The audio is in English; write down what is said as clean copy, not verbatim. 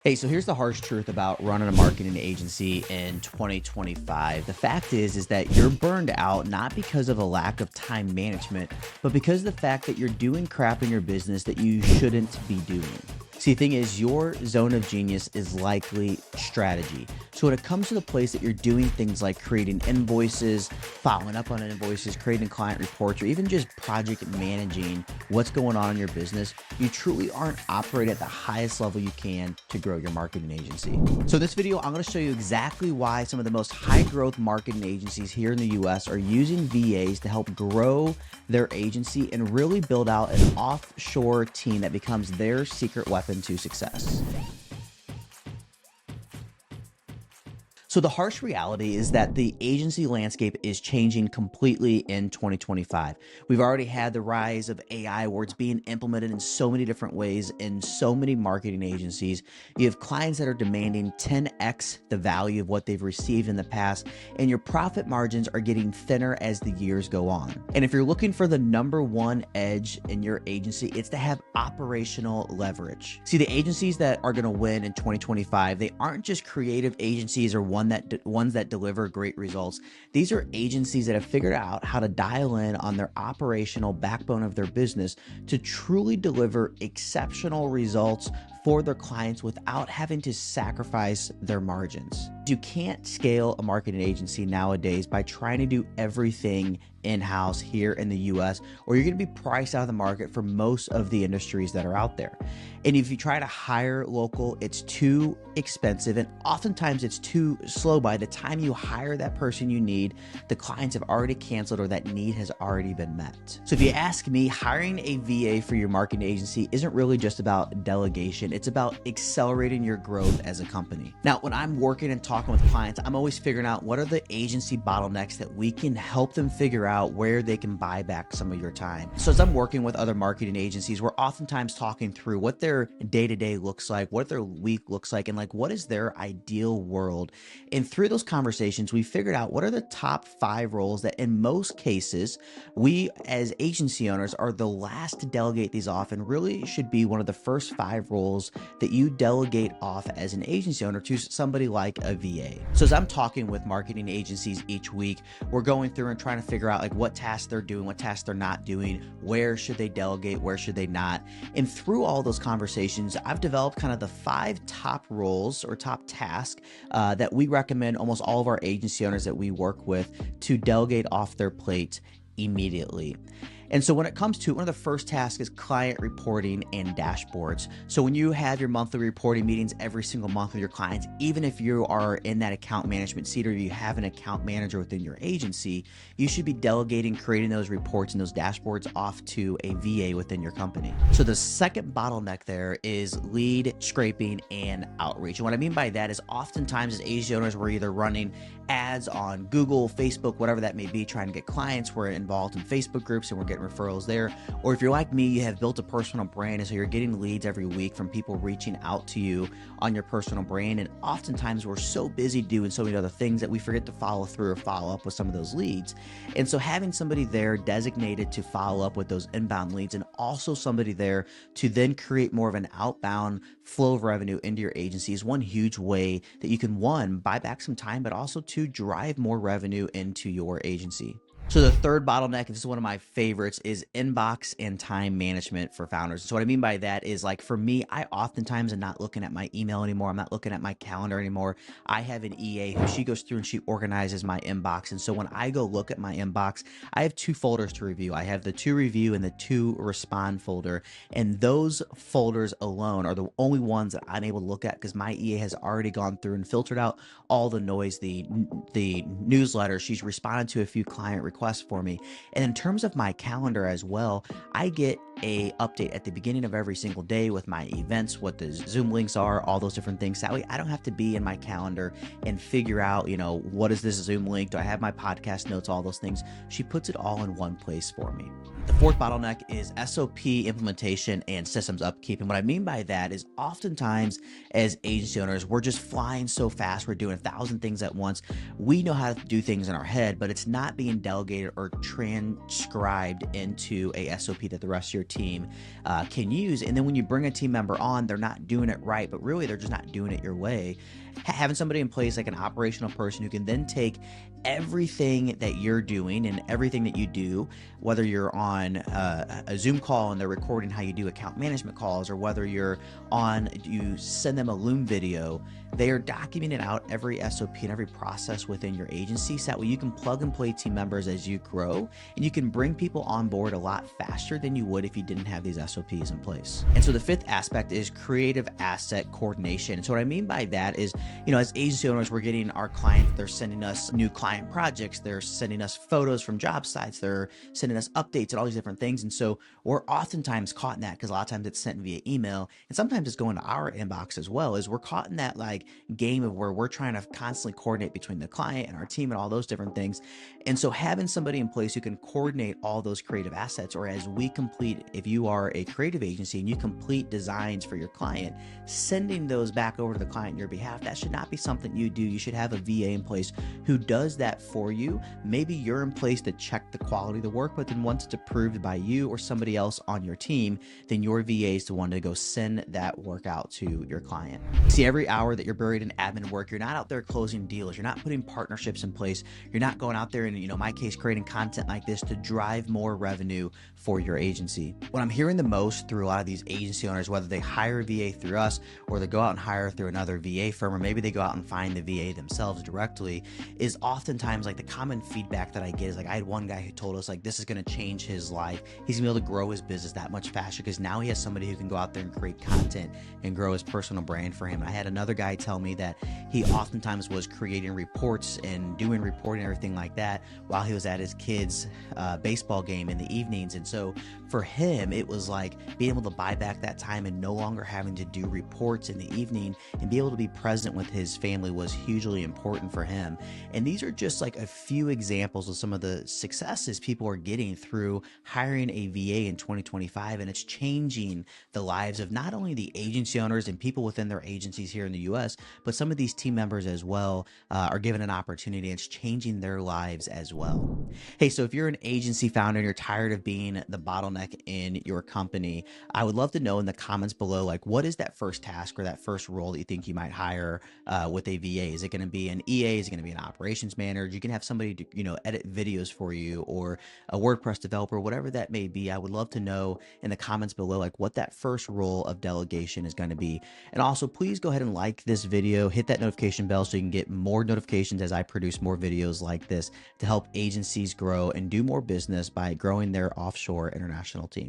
Hey, so here's the harsh truth about running a marketing agency in 2025. The fact is that you're burned out not because of a lack of time management, but because of the fact that you're doing crap in your business that you shouldn't be doing. See, the thing is, your zone of genius is likely strategy. So when it comes to the place that you're doing things like creating invoices, following up on invoices, creating client reports, or even just project managing what's going on in your business, you truly aren't operating at the highest level you can to grow your marketing agency. So in this video, I'm going to show you exactly why some of the most high growth marketing agencies here in the US are using VAs to help grow their agency and really build out an offshore team that becomes their secret weapon to success. So the harsh reality is that the agency landscape is changing completely in 2025. We've already had the rise of AI where it's being implemented in so many different ways in so many marketing agencies. You have clients that are demanding 10x the value of what they've received in the past, and your profit margins are getting thinner as the years go on. And if you're looking for the number one edge in your agency, it's to have operational leverage. See, the agencies that are going to win in 2025, they aren't just creative agencies or ones that deliver great results. These are agencies that have figured out how to dial in on their operational backbone of their business to truly deliver exceptional results for their clients without having to sacrifice their margins. You can't scale a marketing agency nowadays by trying to do everything in-house here in the US, or you're going to be priced out of the market for most of the industries that are out there. And if you try to hire local, it's too expensive, and oftentimes it's too slow. By the time you hire that person you need, the clients have already canceled or that need has already been met. So if you ask me, hiring a VA for your marketing agency isn't really just about delegation. It's about accelerating your growth as a company. Now, when I'm working and talking with clients, I'm always figuring out what are the agency bottlenecks that we can help them figure out where they can buy back some of your time. So as I'm working with other marketing agencies, we're oftentimes talking through what their day-to-day looks like, what their week looks like, and like what is their ideal world. And through those conversations, we figured out what are the top 5 roles that in most cases, we as agency owners are the last to delegate these off and really should be one of the first 5 roles that you delegate off as an agency owner to somebody like a VA. So as I'm talking with marketing agencies each week, we're going through and trying to figure out like what tasks they're doing, what tasks they're not doing, where should they delegate, where should they not. And through all those conversations, I've developed kind of the 5 top roles or top tasks that we recommend almost all of our agency owners that we work with to delegate off their plate immediately. And so when it comes to one of the first tasks is client reporting and dashboards. So when you have your monthly reporting meetings every single month with your clients, even if you are in that account management seat or you have an account manager within your agency, you should be delegating, creating those reports and those dashboards off to a VA within your company. So the second bottleneck there is lead scraping and outreach. And what I mean by that is oftentimes as agency owners, we're either running ads on Google, Facebook, whatever that may be, trying to get clients. We're involved in Facebook groups and we're getting referrals there. Or if you're like me, you have built a personal brand, and so you're getting leads every week from people reaching out to you on your personal brand. And oftentimes we're so busy doing so many other things that we forget to follow through or follow up with some of those leads. And so having somebody there designated to follow up with those inbound leads, and also somebody there to then create more of an outbound flow of revenue into your agency, is one huge way that you can, one, buy back some time, but also to drive more revenue into your agency. So the third bottleneck, and this is one of my favorites, is inbox and time management for founders. So what I mean by that is, like, for me, I oftentimes am not looking at my email anymore. I'm not looking at my calendar anymore. I have an EA who she goes through and she organizes my inbox. And so when I go look at my inbox, I have 2 folders to review. I have the to review and the to respond folder. And those folders alone are the only ones that I'm able to look at because my EA has already gone through and filtered out all the noise, the newsletter. She's responded to a few client requests for me. And in terms of my calendar as well, I get a update at the beginning of every single day with my events, what the Zoom links are, all those different things. That way I don't have to be in my calendar and figure out, what is this Zoom link? Do I have my podcast notes? All those things. She puts it all in one place for me. The fourth bottleneck is SOP implementation and systems upkeep. And what I mean by that is oftentimes as agency owners, we're just flying so fast. We're doing 1,000 things at once. We know how to do things in our head, but it's not being delegated or transcribed into a SOP that the rest of your team can use. And then when you bring a team member on, they're not doing it right, but really they're just not doing it your way. Having somebody in place like an operational person who can then take everything that you're doing and everything that you do, whether you're on a Zoom call and they're recording how you do account management calls, or whether you send them a Loom video, they are documenting out every SOP and every process within your agency, so that way you can plug and play team members as you grow, and you can bring people on board a lot faster than you would if you didn't have these SOPs in place. And so the fifth aspect is creative asset coordination. And so what I mean by that is, as agency owners, we're getting our clients, they're sending us new client projects, they're sending us photos from job sites, they're sending us updates and all these different things. And so we're oftentimes caught in that, because a lot of times it's sent via email, and sometimes it's going to our inbox as well. Is we're caught in that game of where we're trying to constantly coordinate between the client and our team and all those different things. And so having somebody in place who can coordinate all those creative assets, or as we complete, if you are a creative agency and you complete designs for your client, sending those back over to the client on your behalf, that should not be something you do. You should have a VA in place who does that for you. Maybe you're in place to check the quality of the work, but then once it's approved by you or somebody else on your team, then your VA is the one to go send that work out to your client. See, every hour that you're buried in admin work, you're not out there closing deals, you're not putting partnerships in place, you're not going out there and, in my case, creating content like this to drive more revenue for your agency. What I'm hearing the most through a lot of these agency owners, whether they hire a VA through us or they go out and hire through another VA firm, or maybe they go out and find the VA themselves directly, is oftentimes the common feedback that I get is I had one guy who told us this is going to change his life. He's gonna be able to grow his business that much faster because now he has somebody who can go out there and create content and grow his personal brand for him. And I had another guy tell me that he oftentimes was creating reports and doing reporting and everything like that while he was at his kid's baseball game in the evenings. And so for him, it was being able to buy back that time and no longer having to do reports in the evening and be able to be present with his family was hugely important for him. And these are just a few examples of some of the successes people are getting through hiring a VA in 2025. And it's changing the lives of not only the agency owners and people within their agencies here in the US, but some of these team members as well are given an opportunity. It's changing their lives as well. Hey, so if you're an agency founder and you're tired of being the bottleneck in your company, I would love to know in the comments below, what is that first task or that first role that you think you might hire with a VA? Is it going to be an EA? Is it going to be an operations manager? You can have somebody to, edit videos for you, or a WordPress developer, whatever that may be. I would love to know in the comments below, what that first role of delegation is going to be. And also, please go ahead and like this video, hit that notification bell so you can get more notifications as I produce more videos like this to help agencies grow and do more business by growing their offshore international team.